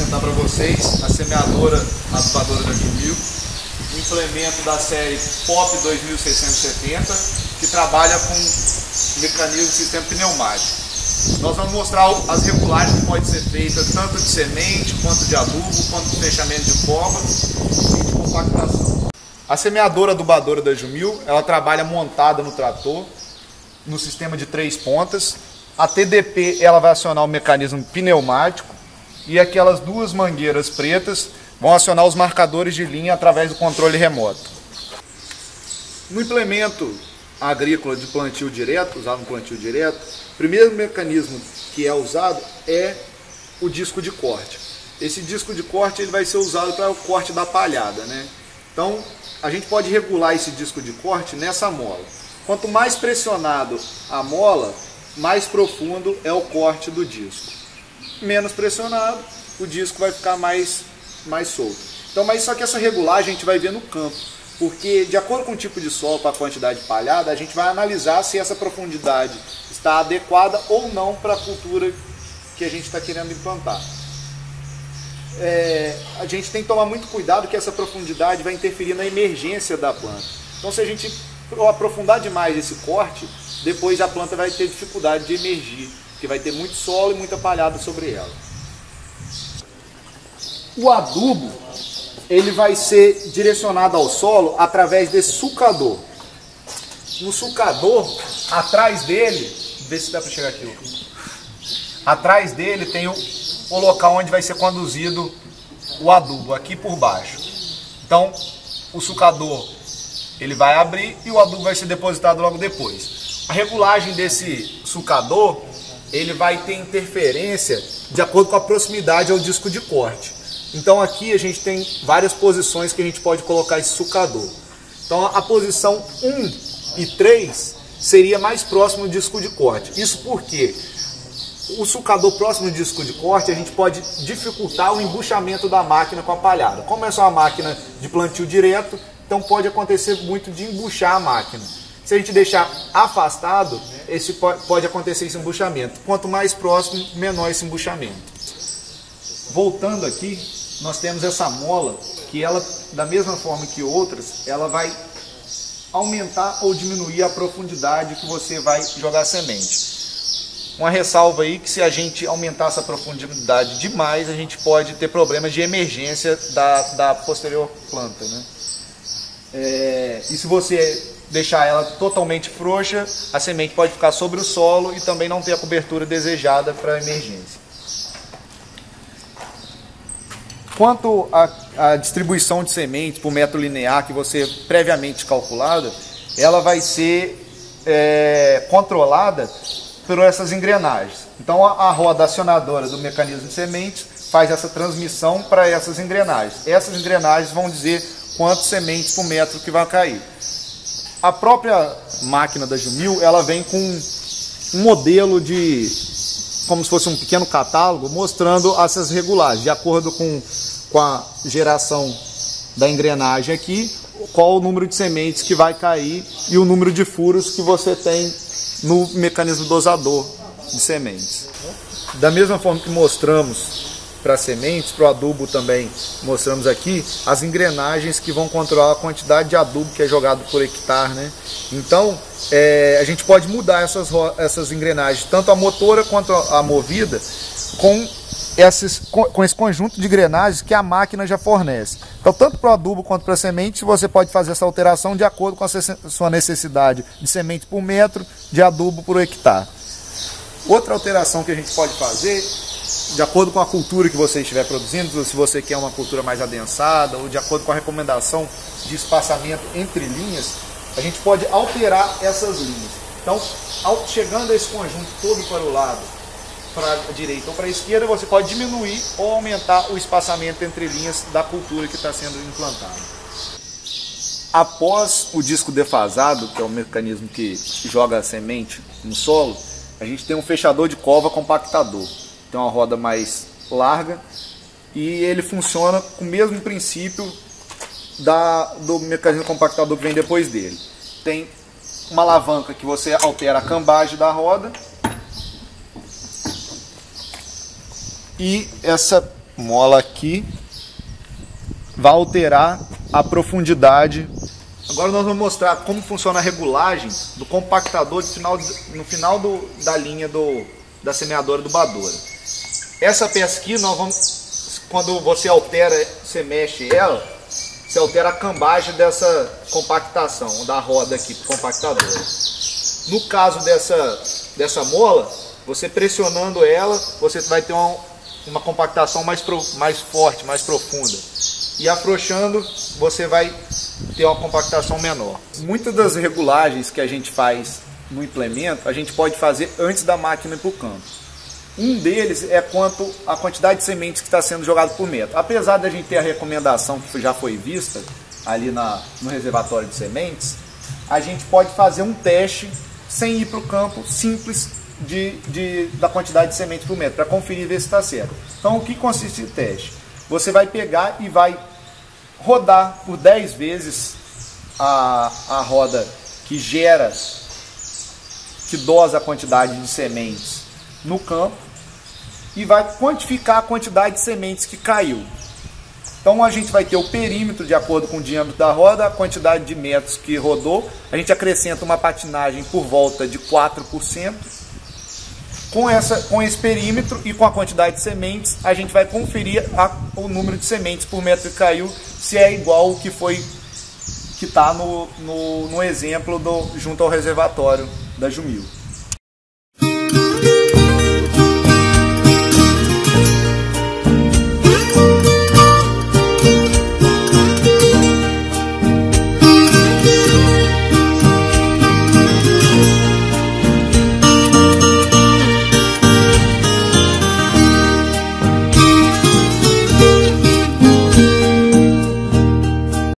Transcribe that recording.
apresentar para vocês a semeadora adubadora da Jumil, um implemento da série POP 2670, que trabalha com mecanismo de sistema pneumático. Nós vamos mostrar as regulagens que pode ser feita tanto de semente, quanto de adubo, quanto de fechamento de cova e de compactação. A semeadora adubadora da Jumil, ela trabalha montada no trator, no sistema de 3 pontas. A TDP ela vai acionar o mecanismo pneumático e aquelas 2 mangueiras pretas vão acionar os marcadores de linha através do controle remoto. No implemento agrícola de plantio direto, usado no plantio direto, o primeiro mecanismo que é usado é o disco de corte. Esse disco de corte ele vai ser usado para o corte da palhada, né? Então a gente pode regular esse disco de corte nessa mola. Quanto mais pressionado a mola, mais profundo é o corte do disco. Menos pressionado, o disco vai ficar mais solto. Então, mas só que essa regulagem a gente vai ver no campo, porque de acordo com o tipo de solo, para a quantidade de palhada, a gente vai analisar se essa profundidade está adequada ou não para a cultura que a gente está querendo implantar. A gente tem que tomar muito cuidado que essa profundidade vai interferir na emergência da planta. Então, se a gente aprofundar demais esse corte, depois a planta vai ter dificuldade de emergir, porque vai ter muito solo e muita palhada sobre ela. O adubo ele vai ser direcionado ao solo através desse sulcador. No sulcador, atrás dele, vê se dá para chegar aqui. Atrás dele tem o local onde vai ser conduzido o adubo, aqui por baixo. Então, o sulcador ele vai abrir e o adubo vai ser depositado logo depois. A regulagem desse sulcador ele vai ter interferência de acordo com a proximidade ao disco de corte. Então aqui a gente tem várias posições que a gente pode colocar esse sulcador. Então a posição 1 e 3 seria mais próximo do disco de corte. Isso porque o sulcador próximo do disco de corte a gente pode dificultar o embuchamento da máquina com a palhada. Como é só uma máquina de plantio direto, então pode acontecer muito de embuchar a máquina. Se a gente deixar afastado, pode acontecer esse embuchamento. Quanto mais próximo, menor esse embuchamento. Voltando aqui, nós temos essa mola, que ela, da mesma forma que outras, ela vai aumentar ou diminuir a profundidade que você vai jogar a semente. Uma ressalva aí que se a gente aumentar essa profundidade demais, a gente pode ter problemas de emergência da posterior planta, né? E se você deixar ela totalmente frouxa, a semente pode ficar sobre o solo e também não ter a cobertura desejada para a emergência. Quanto à distribuição de sementes por metro linear que você previamente calculada, ela vai ser controlada por essas engrenagens. Então a roda acionadora do mecanismo de sementes faz essa transmissão para essas engrenagens. Essas engrenagens vão dizer quantas sementes por metro que vai cair. A própria máquina da Jumil, ela vem com um modelo como se fosse um pequeno catálogo, mostrando essas regulagens, de acordo com a geração da engrenagem aqui, qual o número de sementes que vai cair e o número de furos que você tem no mecanismo dosador de sementes. Da mesma forma que mostramos para sementes, para o adubo também mostramos aqui as engrenagens que vão controlar a quantidade de adubo que é jogado por hectare, né? Então a gente pode mudar essas engrenagens, tanto a motora quanto a movida, com esse conjunto de engrenagens que a máquina já fornece. Então tanto para o adubo quanto para a semente você pode fazer essa alteração de acordo com a sua necessidade de semente por metro, de adubo por hectare. Outra alteração que a gente pode fazer, de acordo com a cultura que você estiver produzindo, se você quer uma cultura mais adensada ou de acordo com a recomendação de espaçamento entre linhas, a gente pode alterar essas linhas. Então, chegando esse conjunto todo para o lado, para a direita ou para a esquerda, você pode diminuir ou aumentar o espaçamento entre linhas da cultura que está sendo implantada. Após o disco defasado, que é o mecanismo que joga a semente no solo, a gente tem um fechador de cova compactador. Tem uma roda mais larga e ele funciona com o mesmo princípio do mecanismo compactador que vem depois dele. Tem uma alavanca que você altera a cambagem da roda e essa mola aqui vai alterar a profundidade. Agora nós vamos mostrar como funciona a regulagem do compactador no final da linha da semeadora do Badora. Essa peça aqui, quando você altera, você mexe ela, você altera a cambagem dessa compactação, da roda aqui do compactador. No caso dessa mola, você pressionando ela, você vai ter uma compactação mais forte, mais profunda. E afrouxando, você vai ter uma compactação menor. Muitas das regulagens que a gente faz no implemento, a gente pode fazer antes da máquina ir para o campo. Um deles é quanto à quantidade de sementes que está sendo jogado por metro. Apesar da gente ter a recomendação que já foi vista ali no reservatório de sementes, a gente pode fazer um teste sem ir para o campo, simples, da quantidade de sementes por metro, para conferir e ver se está certo. Então, o que consiste o teste? Você vai pegar e vai rodar por 10 vezes a roda que dosa a quantidade de sementes no campo e vai quantificar a quantidade de sementes que caiu. Então a gente vai ter o perímetro de acordo com o diâmetro da roda, a quantidade de metros que rodou, a gente acrescenta uma patinagem por volta de 4%. Com esse perímetro e com a quantidade de sementes, a gente vai conferir o número de sementes por metro que caiu, se é igual o que está no exemplo junto ao reservatório da Jumil.